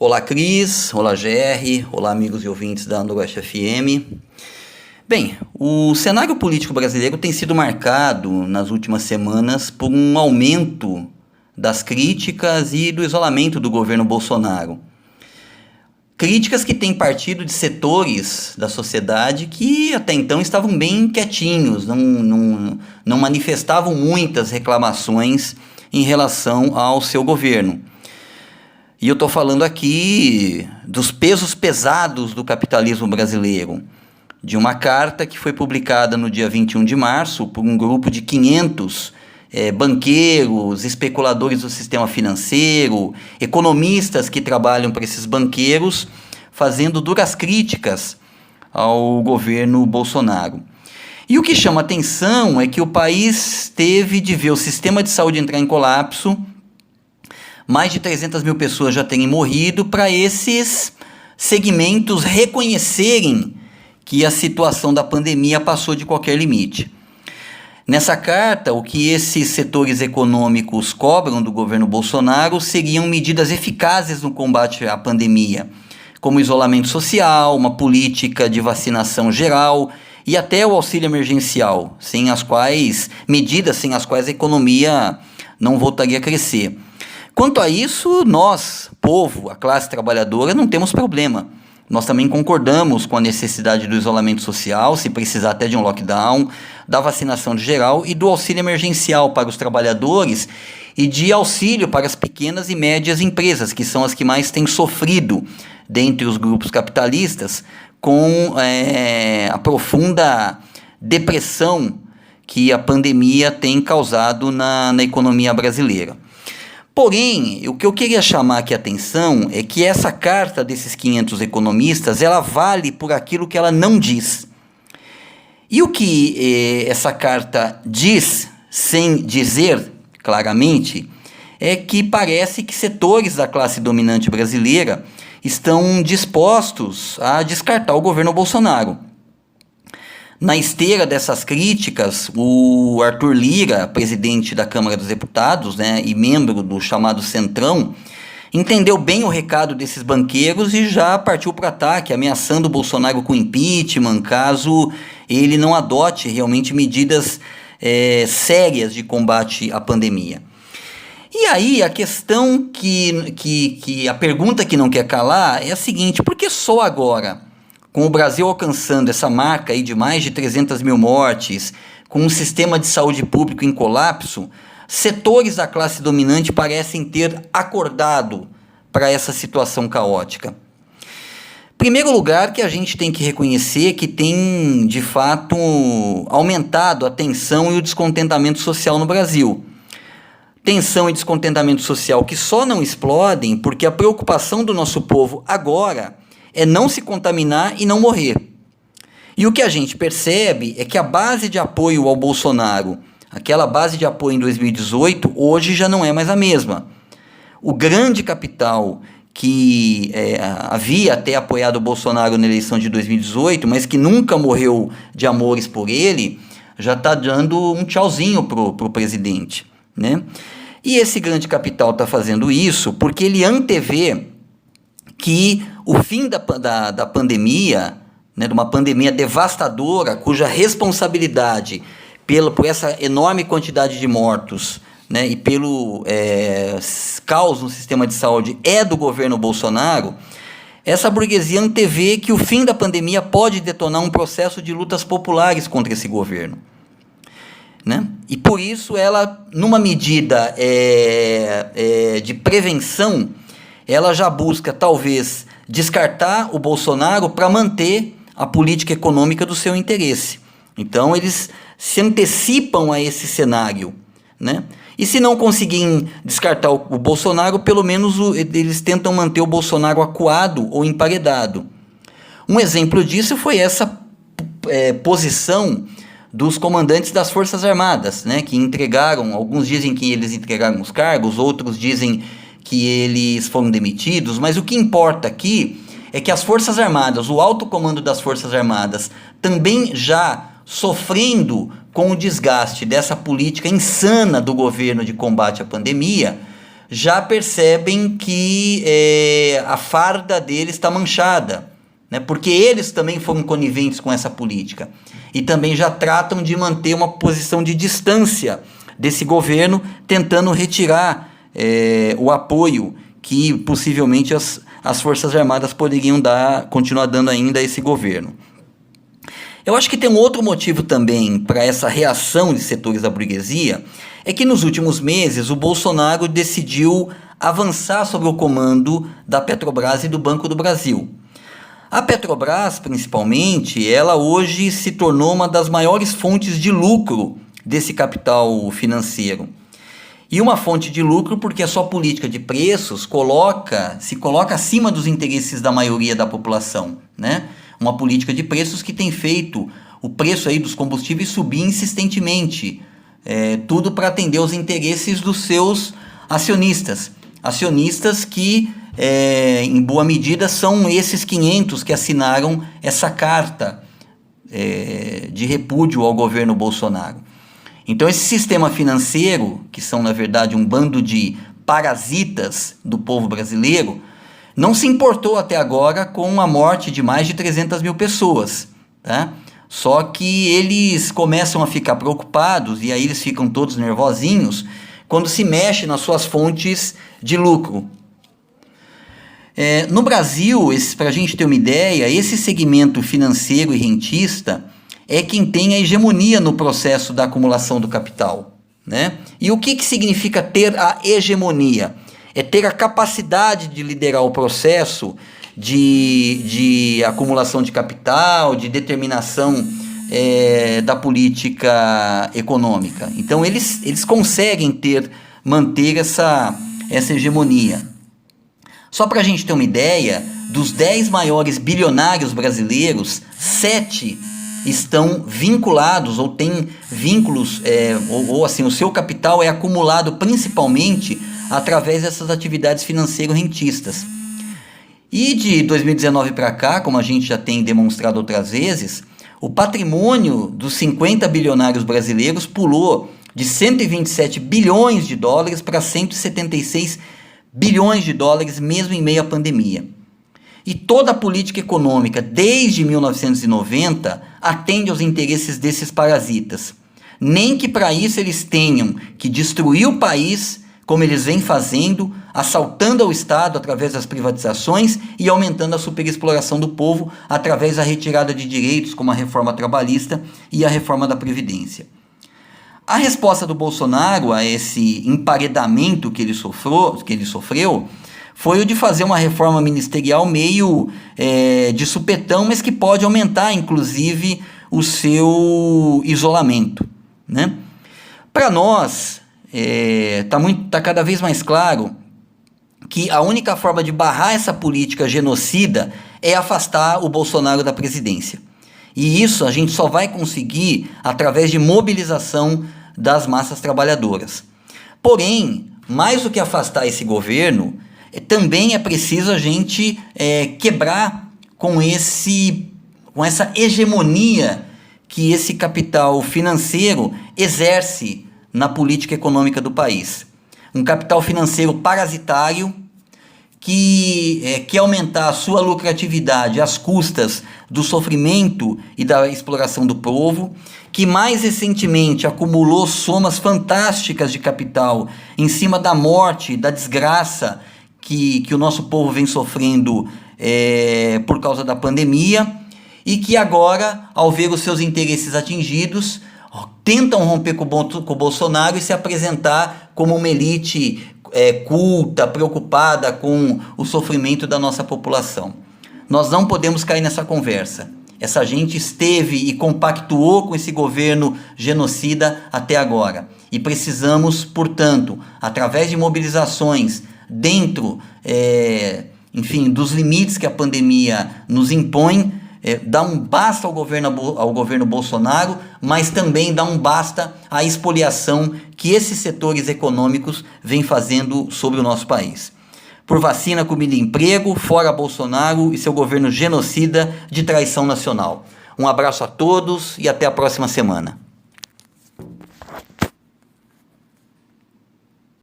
Olá, Cris. Olá, GR. Olá, amigos e ouvintes da Noroeste FM. Bem, o cenário político brasileiro tem sido marcado nas últimas semanas por um aumento das críticas e do isolamento do governo Bolsonaro. Críticas que têm partido de setores da sociedade que até então estavam bem quietinhos, não manifestavam muitas reclamações em relação ao seu governo. E eu estou falando aqui dos pesos pesados do capitalismo brasileiro, de uma carta que foi publicada no dia 21 de março por um grupo de 500 banqueiros, especuladores do sistema financeiro, economistas que trabalham para esses banqueiros, fazendo duras críticas ao governo Bolsonaro. E o que chama atenção é que o país teve de ver o sistema de saúde entrar em colapso, mais de 300 mil pessoas já terem morrido, para esses segmentos reconhecerem que a situação da pandemia passou de qualquer limite. Nessa carta, o que esses setores econômicos cobram do governo Bolsonaro seriam medidas eficazes no combate à pandemia, como isolamento social, uma política de vacinação geral e até o auxílio emergencial, medidas sem as quais a economia não voltaria a crescer. Quanto a isso, nós, povo, a classe trabalhadora, não temos problema. Nós também concordamos com a necessidade do isolamento social, se precisar até de um lockdown, da vacinação geral e do auxílio emergencial para os trabalhadores e de auxílio para as pequenas e médias empresas, que são as que mais têm sofrido dentre os grupos capitalistas com a profunda depressão que a pandemia tem causado na economia brasileira. Porém, o que eu queria chamar aqui a atenção é que essa carta desses 500 economistas, ela vale por aquilo que ela não diz. E o que essa carta diz, sem dizer claramente, é que parece que setores da classe dominante brasileira estão dispostos a descartar o governo Bolsonaro. Na esteira dessas críticas, o Arthur Lira, presidente da Câmara dos Deputados, e membro do chamado Centrão, entendeu bem o recado desses banqueiros e já partiu para o ataque, ameaçando o Bolsonaro com impeachment, caso ele não adote realmente medidas sérias de combate à pandemia. E aí a questão a pergunta que não quer calar é a seguinte: por que só agora, com o Brasil alcançando essa marca aí de mais de 300 mil mortes, com um sistema de saúde público em colapso, setores da classe dominante parecem ter acordado para essa situação caótica? Em primeiro lugar, que a gente tem que reconhecer que tem, de fato, aumentado a tensão e o descontentamento social no Brasil. Tensão e descontentamento social que só não explodem porque a preocupação do nosso povo agora é não se contaminar e não morrer. E o que a gente percebe é que a base de apoio ao Bolsonaro, aquela base de apoio em 2018, hoje já não é mais a mesma. O grande capital que havia até apoiado o Bolsonaro na eleição de 2018, mas que nunca morreu de amores por ele, já está dando um tchauzinho pro presidente, né? E esse grande capital está fazendo isso porque ele antevê que o fim da pandemia, de uma pandemia devastadora, cuja responsabilidade por essa enorme quantidade de mortos, e pelo caos no sistema de saúde é do governo Bolsonaro, essa burguesia antevê que o fim da pandemia pode detonar um processo de lutas populares contra esse governo. E por isso ela, numa medida de prevenção, ela já busca, talvez, descartar o Bolsonaro para manter a política econômica do seu interesse. Então, eles se antecipam a esse cenário, E se não conseguirem descartar o Bolsonaro, pelo menos eles tentam manter o Bolsonaro acuado ou emparedado. Um exemplo disso foi essa posição dos comandantes das Forças Armadas, que entregaram, alguns dizem que eles entregaram os cargos, outros dizem que eles foram demitidos, mas o que importa aqui é que as Forças Armadas, o alto comando das Forças Armadas, também já sofrendo com o desgaste dessa política insana do governo de combate à pandemia, já percebem que a farda deles está manchada, né? Porque eles também foram coniventes com essa política e também já tratam de manter uma posição de distância desse governo, tentando retirar o apoio que possivelmente as Forças Armadas poderiam continuar dando ainda a esse governo. Eu acho que tem um outro motivo também para essa reação de setores da burguesia, é que nos últimos meses o Bolsonaro decidiu avançar sobre o comando da Petrobras e do Banco do Brasil. A Petrobras, principalmente, ela hoje se tornou uma das maiores fontes de lucro desse capital financeiro. E uma fonte de lucro porque a sua política de preços se coloca acima dos interesses da maioria da população, né? Uma política de preços que tem feito o preço aí dos combustíveis subir insistentemente, tudo para atender os interesses dos seus acionistas que em boa medida são esses 500 que assinaram essa carta de repúdio ao governo Bolsonaro. Então esse sistema financeiro, que são na verdade um bando de parasitas do povo brasileiro, não se importou até agora com a morte de mais de 300 mil pessoas, tá? Só que eles começam a ficar preocupados, e aí eles ficam todos nervosinhos, quando se mexe nas suas fontes de lucro. No Brasil, para a gente ter uma ideia, esse segmento financeiro e rentista é quem tem a hegemonia no processo da acumulação do capital, né? E o que significa ter a hegemonia? É ter a capacidade de liderar o processo de acumulação de capital, de determinação da política econômica. Então eles conseguem manter essa hegemonia. Só para a gente ter uma ideia, dos 10 maiores bilionários brasileiros, 7 estão vinculados ou têm vínculos, ou assim, o seu capital é acumulado principalmente através dessas atividades financeiro-rentistas. E de 2019 para cá, como a gente já tem demonstrado outras vezes, o patrimônio dos 50 bilionários brasileiros pulou de 127 bilhões de dólares para 176 bilhões de dólares, mesmo em meio à pandemia. E toda a política econômica, desde 1990, atende aos interesses desses parasitas. Nem que para isso eles tenham que destruir o país, como eles vêm fazendo, assaltando ao Estado através das privatizações e aumentando a superexploração do povo através da retirada de direitos, como a reforma trabalhista e a reforma da Previdência. A resposta do Bolsonaro a esse emparedamento que ele sofreu foi o de fazer uma reforma ministerial meio de supetão, mas que pode aumentar, inclusive, o seu isolamento, né? Para nós, tá cada vez mais claro que a única forma de barrar essa política genocida é afastar o Bolsonaro da presidência. E isso a gente só vai conseguir através de mobilização das massas trabalhadoras. Porém, mais do que afastar esse governo, também é preciso a gente quebrar com essa hegemonia que esse capital financeiro exerce na política econômica do país. Um capital financeiro parasitário que quer aumentar a sua lucratividade às custas do sofrimento e da exploração do povo, que mais recentemente acumulou somas fantásticas de capital em cima da morte, da desgraça que o nosso povo vem sofrendo por causa da pandemia, e que agora, ao ver os seus interesses atingidos, tentam romper com o Bolsonaro e se apresentar como uma elite culta, preocupada com o sofrimento da nossa população. Nós não podemos cair nessa conversa. Essa gente esteve e compactuou com esse governo genocida até agora. E precisamos, portanto, através de mobilizações dentro, dos limites que a pandemia nos impõe, dar um basta ao governo Bolsonaro, mas também dar um basta à expoliação que esses setores econômicos vêm fazendo sobre o nosso país. Por vacina, comida e emprego, fora Bolsonaro e seu governo genocida de traição nacional. Um abraço a todos e até a próxima semana.